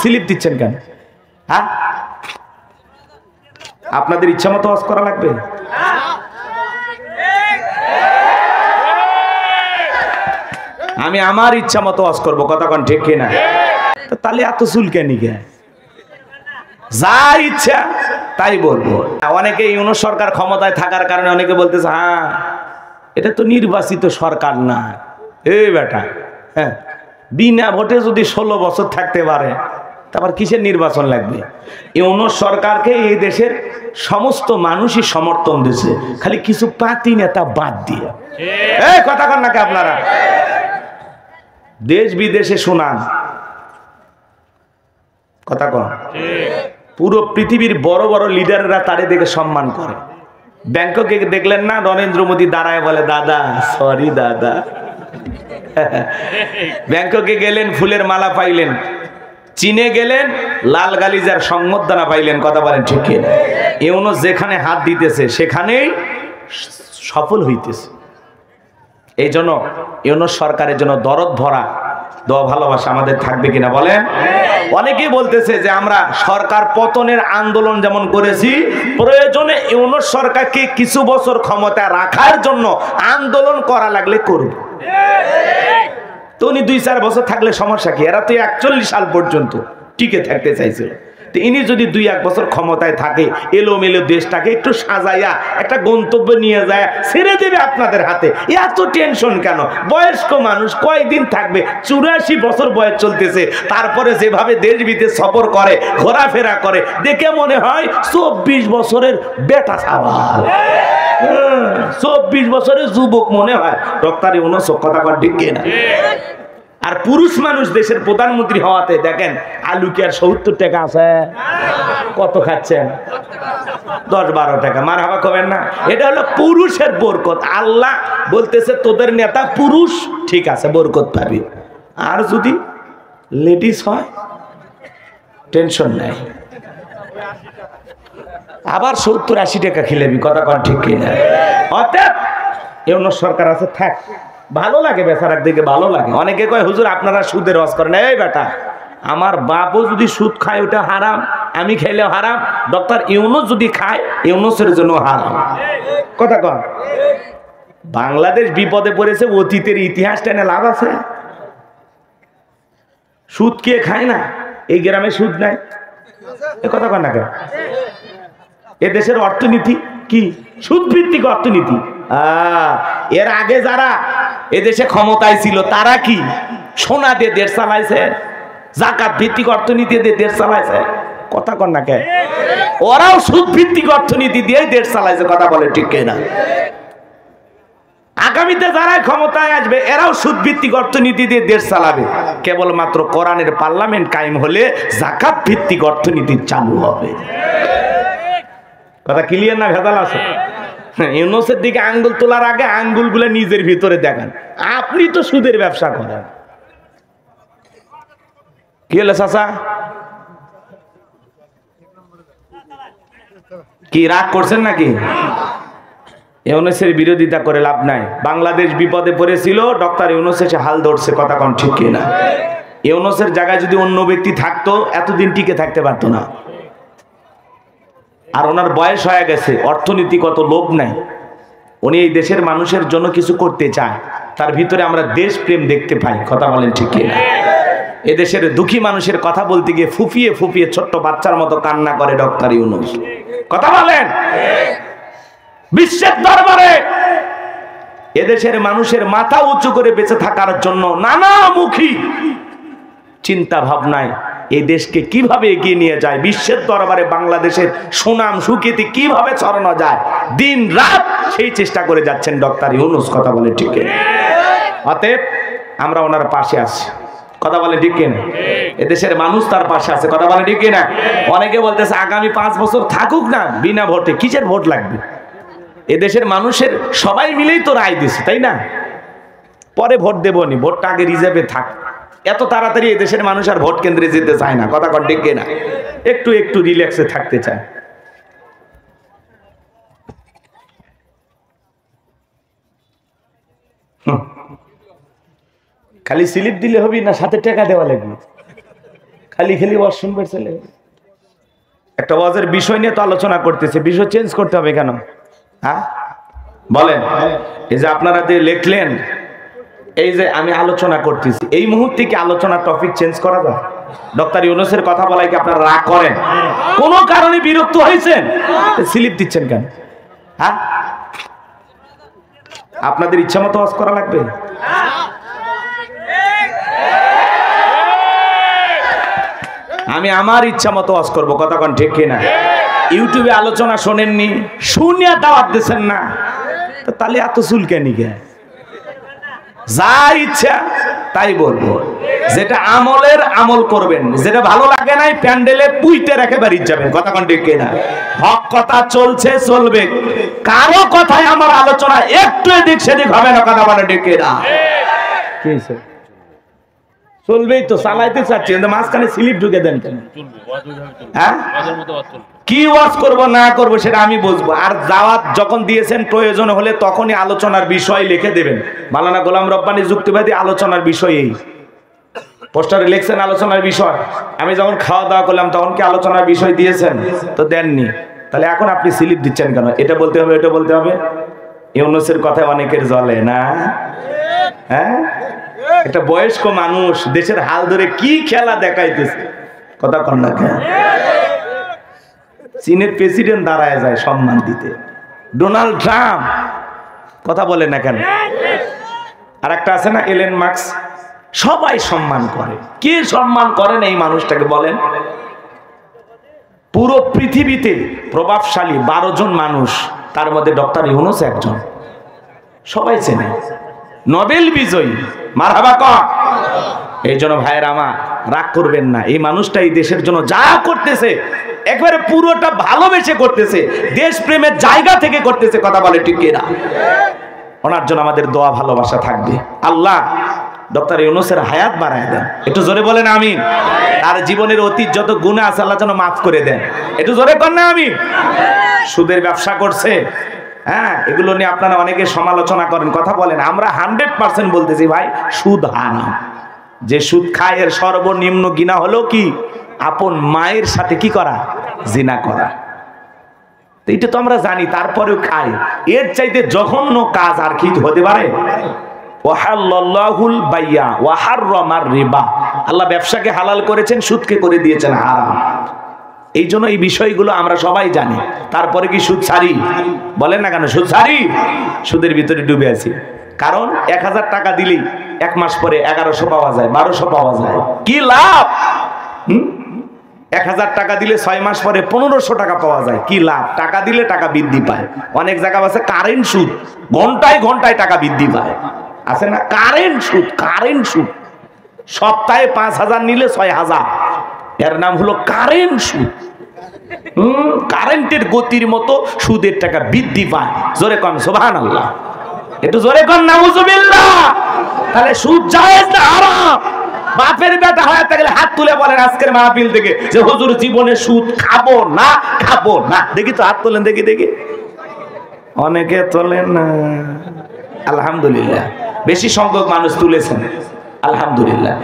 Slip দিচ্ছেন কেন? হ্যাঁ, আপনাদের ইচ্ছা মতো ওয়াজ করা লাগবে? আমি আমার ইচ্ছা মতো ওয়াজ করবো, কথা কোন ঠিক কিনা? তাহলে এত চুলকানি কেন? যা ইচ্ছা তাই বলবো। অনেকে ইউনূস সরকার ক্ষমতায় থাকার কারণে অনেকে বলতেছে হ্যাঁ এটা তো নির্বাচিত সরকার না। এই বেটা, হ্যাঁ, বিনা ভোটে যদি 16 বছর থাকতে পারে তারপর কিসের নির্বাচন লাগবে? ইউনূস সরকারকে এই দেশের সমস্ত মানুষই সমর্থন দিয়েছে, খালি কিছু পাতি নেতা বাদ দিয়ে। এই কথা কন নাকি আপনারা? দেশ বিদেশে শোনান, কথা কন। পুরো পৃথিবীর বড় বড় লিডাররা তারে দেখে সম্মান করে। ব্যাংককে দেখলেন না, নরেন্দ্র মোদী দাঁড়ায় বলে দাদা সরি দাদা। ব্যাংককে গেলেন ফুলের মালা পাইলেন, চীনে গেলেন লাল গালিজার সংবর্ধনা পাইলেন, কথা বলেন ঠিক কিনা? ইউনূস যেখানে হাত দিতেছে সেখানেই সফল হইতেছে। এই জন্য ইউনূস সরকারের জন্য দরদ ভরা দোয়া ভালোবাসা আমাদের থাকবে কিনা বলেন? অনেকেই বলতেছে যে আমরা সরকার পতনের আন্দোলন যেমন করেছি, প্রয়োজনে ইউনূস সরকারকে কিছু বছর ক্ষমতায় রাখার জন্য আন্দোলন করা লাগলে করব। তো উনি 2-4 বছর থাকলে সমস্যা কি? এরা তো 41 সাল পর্যন্ত টিকে থাকতে চাইছিল। তো ইনি যদি 2-1 বছর ক্ষমতায় থাকে, এলোমেলো দেশটাকে একটু সাজাইয়া একটা গন্তব্য নিয়ে যায় ছেড়ে দেবে আপনাদের হাতে। এত টেনশন কেন? বয়স্ক মানুষ কয়দিন থাকবে? 84 বছর বয়স চলতেছে, তারপরে যেভাবে দেশ বিদেশ সফর করে, ঘোরাফেরা করে, দেখে মনে হয় 24 বছরের বেটা সাওয়াল, 24 বছরের যুবক মনে হয়। ডক্টর ইউনূস কথা কন ঠিক কিনা? আর পুরুষ মানুষ দেশের প্রধানমন্ত্রী হওয়াতে দেখেন আলু কি আর 70 টাকা আছে? কত খাচ্ছেন? 10-12 টাকা। মারহাবা কবেন না? এটা হলো পুরুষের বরকত। আল্লাহ বলতেছে তোদের নেতা পুরুষ, ঠিক আছে বরকত পাবি। আর যদি লেডিস হয় টেনশন নাই, আবার 70-80 টাকা খিলাবি, কথা কন ঠিক কিনা? অতএব ইউনূস সরকার আছে থাক, ভালো লাগে, বেচারার দিকে ভালো লাগে। অনেকে কয় হুজুর আপনারা সুদের ওয়াজ করেন। এই বেটা, আমার বাপও যদি সুদ খায় ওটা হারাম, আমি খাইলেও হারাম। ডক্টর ইউনূস যদি খায় ইউনূসের জন্য হারাম, কথা কন। বাংলাদেশ বিপদে পড়েছে, অতীতের ইতিহাস টেনে লাভ আছে? সুদ কে খায় না? এই গ্রামে সুদ নাই, এ কথা কন না কেন? এ দেশের অর্থনীতি কি সুদ ভিত্তিক অর্থনীতি? এর আগে যারা এদেশে ক্ষমতায় ছিল তারা কি সোনা দিয়ে দেশ চালাইছে? যাকাত ভিত্তিক অর্থনীতি দিয়ে দেশ চালাইছে, কথা কন না কে? ওরাও সুদ ভিত্তিক অর্থনীতি দিয়ে দেশ চালাইছে, কথা বলে ঠিক কিনা? আগামীতে যারা ক্ষমতায় আসবে এরাও সুদ ভিত্তিক অর্থনীতি দিয়ে দেশ চালাবে। কেবলমাত্র কোরআনের পার্লামেন্ট কায়েম হলে যাকাত ভিত্তিক অর্থনীতি চালু হবে। কথা ক্লিয়ার না ভেজাল আছে? ইউনূসের দিকে আঙ্গুল তোলার আগে আঙ্গুলগুলো নিজের ভিতরে দেখান। আপনি তো সুদের ব্যবসা করেন। কি হলো চাচা? কি রাগ করছেন নাকি? ইউনূসের বিরোধিতা করে লাভ নাই। বাংলাদেশ বিপদে পড়েছিল, ডক্টর ইউনূস এসে হাল ধরছে, কথা কন ঠিক কিনা? ইউনূসের জায়গায় যদি অন্য ব্যক্তি থাকতো এতদিন টিকে থাকতে পারতো না। আর ওনার বয়স হয়ে গেছে, অর্থনীতিগত লোভ নাই, উনি এই দেশের মানুষের জন্য কিছু করতে চায়, তার ভিতরে আমরা দেশপ্রেম দেখতে পাই, কথা বলেন ঠিক কিনা? এদেশের দুঃখী মানুষের কথা বলতে গিয়ে ফুপিয়ে ফুপিয়ে ছোট্ট বাচ্চার মতো কান্না করে ডক্টর ইউনূস, কথা বলেন। বিশ্বের দরবারে এদেশের মানুষের মাথা উঁচু করে বেঁচে থাকার জন্য নানামুখী চিন্তা ভাবনায় এই দেশকে কিভাবে এগিয়ে নিয়ে যায়, বিশ্বের দরবারে বাংলাদেশের সুনাম সুখ্যাতি কিভাবে ছড়ানো যায়, দিন রাত সেই চেষ্টা করে যাচ্ছেন ডক্টর ইউনূস, কথা বলে ঠিক কিনা? অতএব আমরা ওনার পাশে আছি, কথা বলে ঠিক কিনা? এদেশের মানুষ তার পাশে আছে, কথা বলে ঠিক কিনা? অনেকে বলতেছে আগামী 5 বছর থাকুক না বিনা ভোটে, কিসের ভোট লাগবে? এদেশের মানুষের সবাই মিলেই তো রায় দিছে, তাই না? পরে ভোট দেবনি, ভোটটা আগে রিজার্ভে থাক। এত তাড়াতাড়ি এদেশের মানুষ আর ভোট কেন্দ্রে যেতে চায় না, কথা কন ঠিক কিনা? একটু একটু রিল্যাক্সে থাকতে চায়। খালি স্লিপ দিলে হবে না, সাথে টাকা দেওয়া লাগবে। খালি খালি ওয়াজ শুনবে ছেলে। একটা ওয়াজের বিষয় নিয়ে তো আলোচনা করতেছে, বিষয় চেঞ্জ করতে হবে কেন? হ্যাঁ বলেন। এই যে আপনারা যে লিখলেন, এই যে আমি আলোচনা করতেছি, এই মুহূর্তে কি আলোচনা টপিক চেঞ্জ করা যায়? ডক্টর ইউনূসের কথা বলাই কি আপনারা রাগ করেন? কোন কারণে বিরক্ত হয়েছেন? স্লিপ দিচ্ছেন কেন? হ্যাঁ আপনাদের ইচ্ছা মতো ওয়াজ করা লাগবে? আমি আমার ইচ্ছা মতো ওয়াজ করবো, কথা কোন ঠিক কিনা? ইউটিউবে আলোচনা শোনেননি, শুনিয়া দাওয়াত দিচ্ছেন না, তো তাহলে এত চুলকানি কে? যা ইচ্ছা তাই বলবো, যেটা আমলের আমল করবেন, যেটা ভালো লাগে নাই প্যান্ডেলে পুইতে রেখে বাড়ি যাবেন, কথা কোন ঠিক কিনা? হক কথা চলছে চলবে, কারো কথায় আমার আলোচনা একটু এদিক সেদিক হবে না, কথা বলে ঠিক কিনা? কি চলবেই তো, চালাইতে চাচ্ছি, মাঝখানে স্লিপ ঢুকে দেন কেন? হ্যাঁ কি ওয়াজ করব না করব সেটা আমি বুঝবো। আর দাওয়াত যখন দিয়েছেন প্রয়োজন হলে তখনই আলোচনার বিষয় লিখে দেবেন। মাওলানা গোলাম রব্বানী যুক্তিবাদী আলোচনার বিষয় এই পোস্টারে লিখছেন আলোচনার বিষয়। আমি যখন খাওয়া দাওয়া করলাম তখন কি আলোচনার বিষয় দিয়েছেন? তো দেননি, তাহলে এখন আপনি স্লিপ দিচ্ছেন কেন? এটা বলতে হবে, এটা বলতে হবে। ইউনূসের কথায় অনেকের জ্বলে না? হ্যাঁ একটা বয়স্ক মানুষ দেশের হাল ধরে কি খেলা দেখাইতেছে, কথা কন না কেন? চীনের প্রেসিডেন্ট দাঁড়ায় যায় সম্মান দিতে, ডোনাল্ড ট্রাম্প, কথা বলে না কেন? আর একটা আছে না এলেন মার্কস, সবাই সম্মান করে। কে সম্মান করেন এই মানুষটাকে বলেন? পুরো পৃথিবীতে প্রভাবশালী 12 জন মানুষ, তার মধ্যে ডক্টর ইউনূস একজন, সবাই চেনে, নোবেল বিজয়ী, মারহাবা কর। এই জন্য ভাইয়েরা আমার রাগ করবেন না, এই মানুষটা এই দেশের জন্য যা করতেছে একবারে পুরোটা ভালোবেসে করতেছে, দেশ প্রেমের জায়গা থেকে করতেছে, কথা বলে ঠিক কিনা? ওনার জন্য আমাদের দোয়া ভালোবাসা থাকবে। আল্লাহ ডক্টর ইউনূসের হায়াত বাড়ায় দেন, একটু জোরে বলেন আমিন। তার জীবনের অতীত যত গুনাহ আছে আল্লাহ যেন মাফ করে দেন, একটু জোরে কর না আমিন। সুদের ব্যবসা করছে, হ্যাঁ এগুলো নিয়ে আপনারা অনেকে সমালোচনা করেন, কথা বলেন, আমরা 100% বলতেছি ভাই সুদ হারাম। যে সুদ খায় এর সর্বনিম্ন গুনাহ হলো কি? আপন মায়ের সাথে কি করা? জিনা করা। এইটা তো আমরা জানি, তারপরেও খাই। এর চাইতে জঘন্য কাজ আর কি হতে পারে? ওয়াহাল্লাল্লাহুল বাইয়া ওয়া হাররামার রিবা, আল্লাহ ব্যবসাকে হালাল করেছেন, সুদকে করে দিয়েছেন হারাম। এই জন্য এই বিষয়গুলো আমরা সবাই জানি, তারপরে কি সুদ ছাড়ি? বলেন না কেন সুদ ছাড়ি? সুদের ভিতরে ডুবে আছি। কারণ 1000 টাকা দিলেই 1 মাস পরে 1100 পাওয়া যায়, 1200 পাওয়া যায়, কি লাভ? 1000 টাকা দিলে 6 মাস পরে 1500 টাকা পাওয়া যায়, কি লাভ? টাকা দিলে টাকা বৃদ্ধি পায়। অনেক জায়গা আছে কারেন্ট সুদ, ঘন্টায় ঘন্টায় টাকা বৃদ্ধি পায়, আছে না? কারেন্ট সুদ, কারেন্ট সুদ। সপ্তাহে 5000 নিলে 6000, এর নাম হলো কারেন্ট সুদ। কারেন্টের গতির মতো সুদের টাকা বৃদ্ধি পায়। জোরে কন সুবহানাল্লাহ, একটু জোরে কন নাউজুবিল্লাহ। তাহলে সুদ জায়েজ না হারাম? বাপের বেটা হয়ে থাকলে হাত তুলে বলেন আজকের মাহফিল থেকে যে হুজুর জীবনে সুদ খাবো না, খাবো না। দেখি তো হাত তোলেন, দেখি দেখি। অনেকে তোলেন না, আলহামদুলিল্লাহ বেশি সংখ্যক মানুষ তুলেছেন, আলহামদুলিল্লাহ।